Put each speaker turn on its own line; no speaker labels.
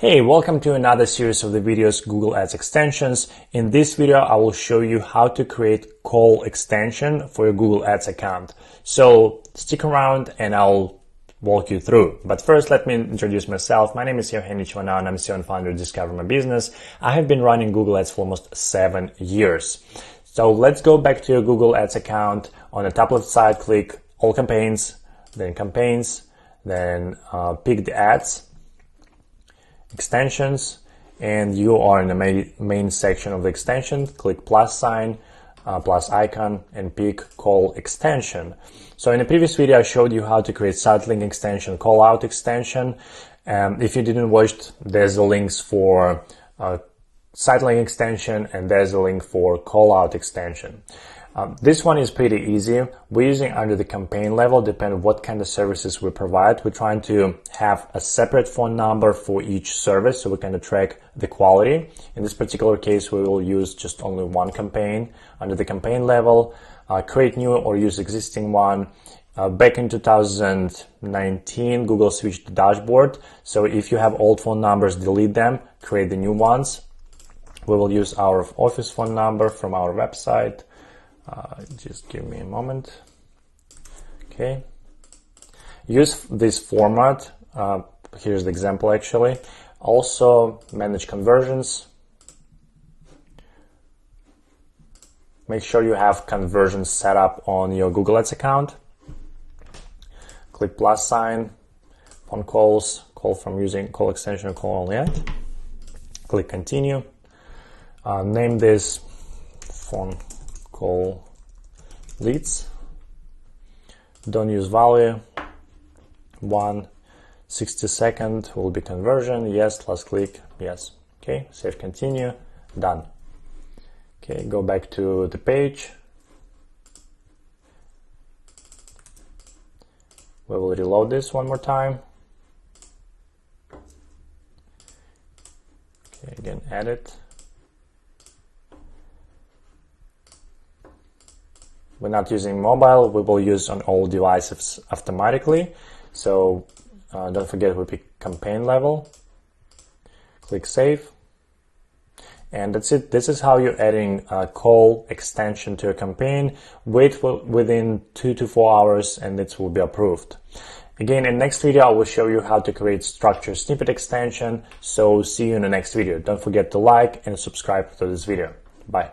Hey, welcome to another series of the videos Google Ads extensions. In this video, I will show you how to create call extension for your Google Ads account. So stick around and I'll walk you through. But first, let me introduce myself. My name is YAUHENI and I'm CEO and founder of Discover My Business. I have been running Google Ads for almost 7 years. So let's go back to your Google Ads account. On the top left side, click All Campaigns, then pick the ads, extensions, and you are in the main section of the extension. Click plus sign, plus icon, and pick call extension. So in the previous video, I showed you how to create site link extension, call out extension. If you didn't watch, there's the links for site link extension and there's a link for call out extension. This one is pretty easy. We're using under the campaign level, depending on what kind of services we provide. We're trying to have a separate phone number for each service so we can track the quality. In this particular case, we will use just only one campaign. Under the campaign level, create new or use existing one. Back in 2019, Google switched the dashboard. So if you have old phone numbers, delete them, create the new ones. We will use our office phone number from our website. Just give me a moment. Okay. Use this format. Here's the example actually. Also manage conversions. Make sure you have conversions set up on your Google Ads account. Click plus sign, phone calls, call from using call extension or call only ad. Click continue. Name this phone call leads. Don't use value. 1/62 will be conversion. Yes, last click. Yes. Okay, save, continue, done. Okay, go back to the page. We will reload this one more time. Okay, again, edit. We're not using mobile, we will use on all devices automatically. So don't forget we pick campaign level, click save, and that's it. This is how you're adding a call extension to a campaign. Wait for within 2 to 4 hours and it will be approved. Again, in the next video, I will show you how to create structured snippet extension. So see you in the next video. Don't forget to like and subscribe to this video. Bye.